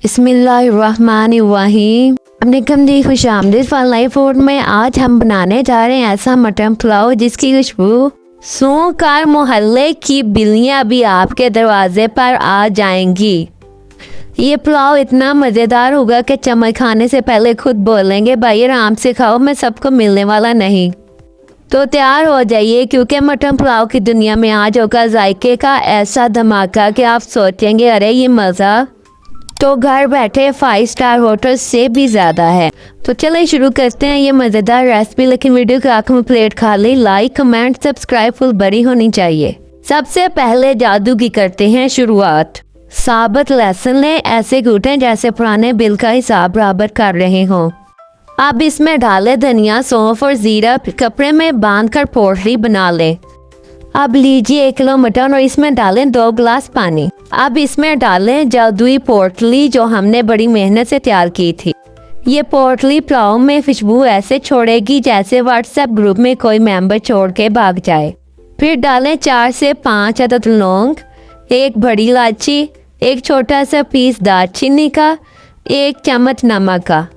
बिस्मिल्लाहिर्रहमानिर्रहीम। अपने कमरे खुशामदीद वाला फूड में आज हम बनाने जा रहे हैं ऐसा मटन पुलाव जिसकी खुशबू सूंघकर मोहल्ले की बिल्लियां भी आपके दरवाजे पर आ जाएंगी। ये पुलाव इतना मज़ेदार होगा कि चम्मच खाने से पहले खुद बोलेंगे भाई आराम से खाओ, मैं सबको मिलने वाला नहीं। तो तैयार हो जाइए क्योंकि मटन पुलाव की दुनिया में आज होगा जायके का ऐसा धमाका कि आप सोचेंगे अरे ये मज़ा तो घर बैठे 5 स्टार होटल से भी ज़्यादा है। तो चलिए शुरू करते हैं ये मज़ेदार रेसिपी। लेकिन वीडियो के आखिर में प्लेट खाली, लाइक कमेंट सब्सक्राइब फुल बड़ी होनी चाहिए। सबसे पहले जादू की करते हैं शुरुआत। साबुत लहसुन लें, ऐसे कूटें जैसे पुराने बिल का हिसाब बराबर कर रहे हों। अब इसमें डालें धनिया, सौंफ और ज़ीरा, कपड़े में बांधकर पोटली बना लें। अब लीजिए 1 किलो मटन और इसमें डालें 2 गिलास पानी। अब इसमें डालें जादुई पोटली जो हमने बड़ी मेहनत से तैयार की थी। ये पोटली पुलाव में खुशबू ऐसे छोड़ेगी जैसे व्हाट्सएप ग्रुप में कोई मेंबर छोड़ के भाग जाए। फिर डालें 4 से 5 अदद लौंग, 1 बड़ी इलायची, 1 छोटा सा पीस दालचीनी का, 1 चम्मच नमक का।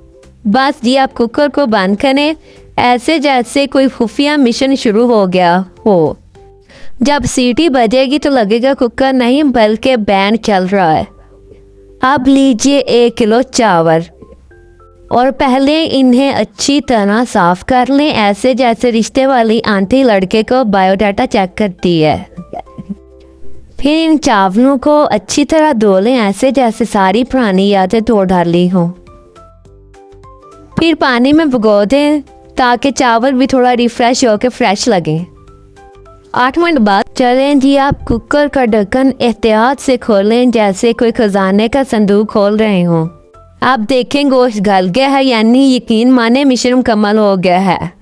बस जी आप कुकर को बंद करें ऐसे जैसे कोई खुफिया मिशन शुरू हो गया हो। जब सीटी बजेगी तो लगेगा कुकर नहीं बल्कि बैंड चल रहा है। अब लीजिए 1 किलो चावल और पहले इन्हें अच्छी तरह साफ कर लें ऐसे जैसे रिश्ते वाली आंटी लड़के को बायोडाटा चेक करती है। फिर इन चावलों को अच्छी तरह धो लें ऐसे जैसे सारी पुरानी यादें धो डाली हों। फिर पानी में भिगो दें ताकि चावल भी थोड़ा रिफ्रेश होकर फ्रेश लगे। 8 मिनट बाद चलें जी आप कुकर का ढक्कन एहतियात से खोलें जैसे कोई खजाने का संदूक खोल रहे हों। आप देखें गोश्त गल गया है, यानी यकीन माने मिशन मुकम्मल हो गया है।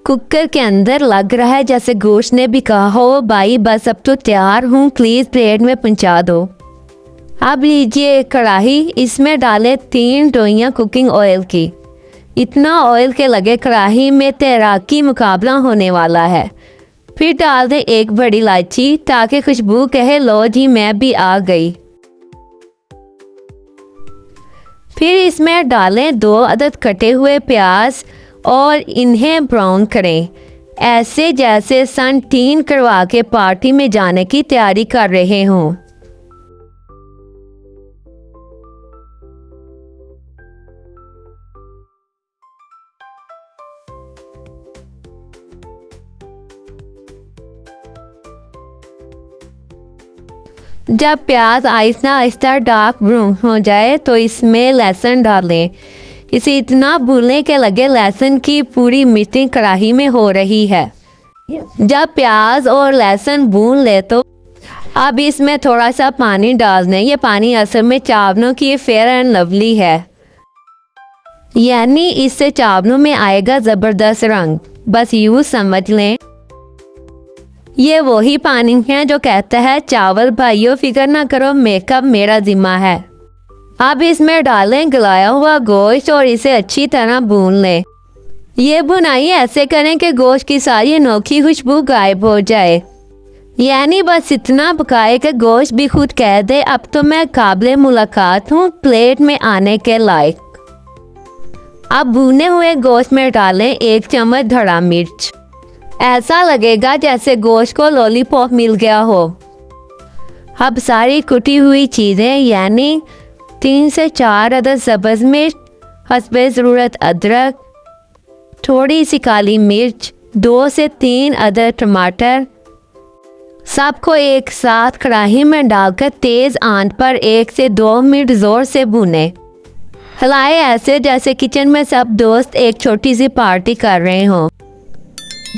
कुकर के अंदर लग रहा है जैसे गोश्त ने भी कहा हो भाई बस अब तो तैयार हूँ, प्लीज़ प्लेट में पहुँचा दो। अब लीजिए एक कढ़ाई, इसमें डालें 3 डोइयाँ कुकिंग ऑयल की। इतना ऑयल के लगे कढ़ाई में तैराकी मुकाबला होने वाला है। फिर डाल दें 1 बड़ी इलायची ताकि खुशबू कहे लो जी मैं भी आ गई। फिर इसमें डालें 2 अदद कटे हुए प्याज और इन्हें ब्राउन करें ऐसे जैसे सन टीन करवा के पार्टी में जाने की तैयारी कर रहे हों। जब प्याज आहिस्ता आहिस्ता डार्क ब्राउन हो जाए तो इसमें लहसुन डालें। इसे इतना भूलें कि लगे लहसुन की पूरी मिर्ची कढ़ाई में हो रही है। जब प्याज और लहसुन भून ले तो अब इसमें थोड़ा सा पानी डाल दें। ये पानी असल में चावलों की फेयर एंड लवली है, यानी इससे चावलों में आएगा ज़बरदस्त रंग। बस यूँ समझ लें ये वही पानी है जो कहता है चावल भाइयों फिक्र ना करो मेकअप मेरा जिम्मा है। अब इसमें डालें गलाया हुआ गोश्त और इसे अच्छी तरह भून लें। ये भुनाई ऐसे करें कि गोश्त की सारी अनोखी खुशबू गायब हो जाए, यानी बस इतना पकाए कि गोश्त भी खुद कह दे अब तो मैं काबिल मुलाकात हूँ, प्लेट में आने के लायक। अब भुने हुए गोश्त में डालें 1 चम्मच धड़ा मिर्च, ऐसा लगेगा जैसे गोश्त को लॉलीपॉप मिल गया हो। अब सारी कुटी हुई चीज़ें यानी 3 से 4 अदद सब्ज़ मिर्च, हस्बे ज़रूरत अदरक, थोड़ी सी काली मिर्च, 2 से 3 अदद टमाटर, सबको एक साथ कढ़ाई में डालकर तेज़ आंच पर 1 से 2 मिनट ज़ोर से भूनें। हिलाएं ऐसे जैसे किचन में सब दोस्त एक छोटी सी पार्टी कर रहे हों।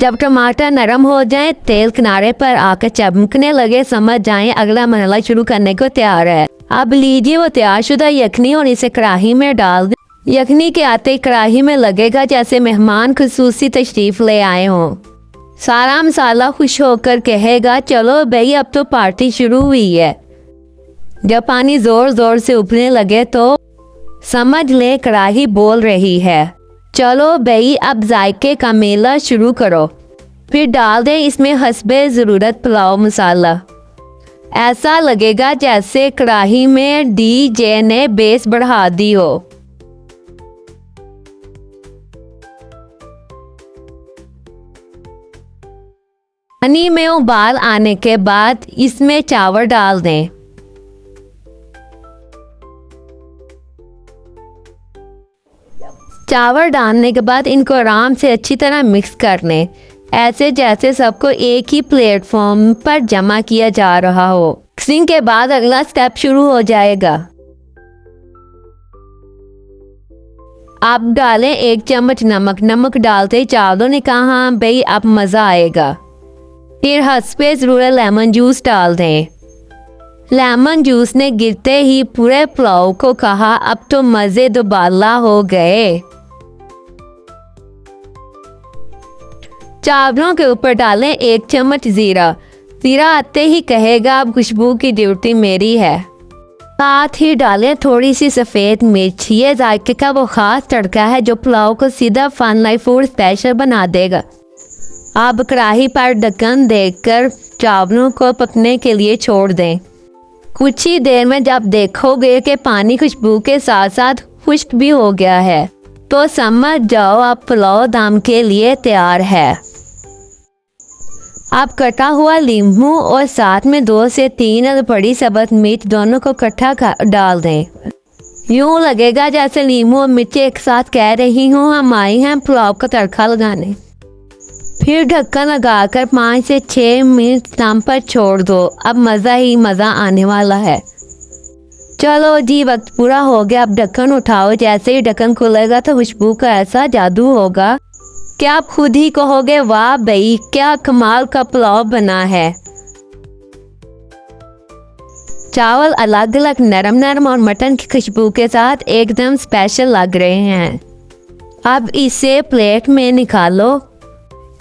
जब टमाटर नरम हो जाए, तेल किनारे पर आकर चमकने लगे, समझ जाएं अगला मरहला शुरू करने को तैयार है। अब लीजिए वो तैयारशुदा यखनी और इसे कढ़ाई में डाल दें। यखनी के आते कढ़ाई में लगेगा जैसे मेहमान खुसूसी तशरीफ़ ले आए हों। सारा मसाला खुश होकर कहेगा चलो भाई अब तो पार्टी शुरू हुई है। जब पानी ज़ोर ज़ोर से उबलने लगे तो समझ लें कढ़ाई बोल रही है चलो भाई अब जायके का मेला शुरू करो। फिर डाल दें इसमें हस्बे ज़रूरत पुलाव मसाला। ऐसा लगेगा जैसे कढ़ाई में डीजे ने बेस बढ़ा दी हो। पानी में उबाल आने के बाद इसमें चावल डाल दें। चावल डालने के बाद इनको आराम से अच्छी तरह मिक्स कर लें, ऐसे जैसे सबको एक ही प्लेटफॉर्म पर जमा किया जा रहा हो। मिक्सिंग के बाद अगला स्टेप शुरू हो जाएगा। आप डालें 1 चम्मच नमक। नमक डालते ही चावलों ने कहा हाँ भाई अब मज़ा आएगा। फिर हंसपे ज़रूर लेमन जूस डाल दें। लेमन जूस ने गिरते ही पूरे पुलाव को कहा अब तो मज़े दुबाला हो गए। चावलों के ऊपर डालें 1 चम्मच ज़ीरा। ज़ीरा आते ही कहेगा अब खुशबू की ड्यूटी मेरी है। साथ ही डालें थोड़ी सी सफ़ेद मिर्च। ये जायके का वो ख़ास तड़का है जो पुलाव को सीधा फन लाइफ फूड स्पेशल बना देगा। अब कढ़ाई पर ढक्कन देकर चावलों को पकने के लिए छोड़ दें। कुछ ही देर में जब देखोगे कि पानी खुशबू के साथ साथ खुश्क भी हो गया है तो समझ जाओ अब पुलाव दम के लिए तैयार है। आप कटा हुआ नींबू और साथ में 2 से 3 बड़ी सब्ज़ मिर्च दोनों को इकट्ठा डाल दें। यूँ लगेगा जैसे नींबू और मिर्च एक साथ कह रही हूँ हम आए हैं पुलाव का तड़का लगाने। फिर ढक्कन लगाकर 5 से 6 मिनट दम पर छोड़ दो। अब मज़ा ही मज़ा आने वाला है। चलो जी वक्त पूरा हो गया। अब ढक्कन उठाओ। जैसे ही ढक्कन खुलेगा तो खुशबू का ऐसा जादू होगा कि आप खुद ही कहोगे वाह भाई क्या कमाल का पुलाव बना है। चावल अलग अलग नरम नरम और मटन की खुशबू के साथ एकदम स्पेशल लग रहे हैं। अब इसे प्लेट में निकालो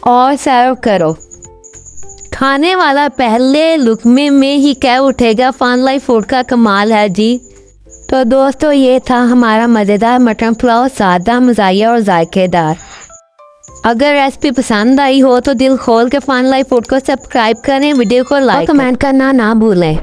और सर्व करो। खाने वाला पहले लुकमे में ही कह उठेगा फन लाइफ फूड का कमाल है जी। तो दोस्तों ये था हमारा मज़ेदार मटन पुलाव, सादा मज़ाया और जायकेदार। अगर रेसिपी पसंद आई हो तो दिल खोल के फन लाइफ फूड को सब्सक्राइब करें, वीडियो को लाइक और कमेंट करना ना भूलें।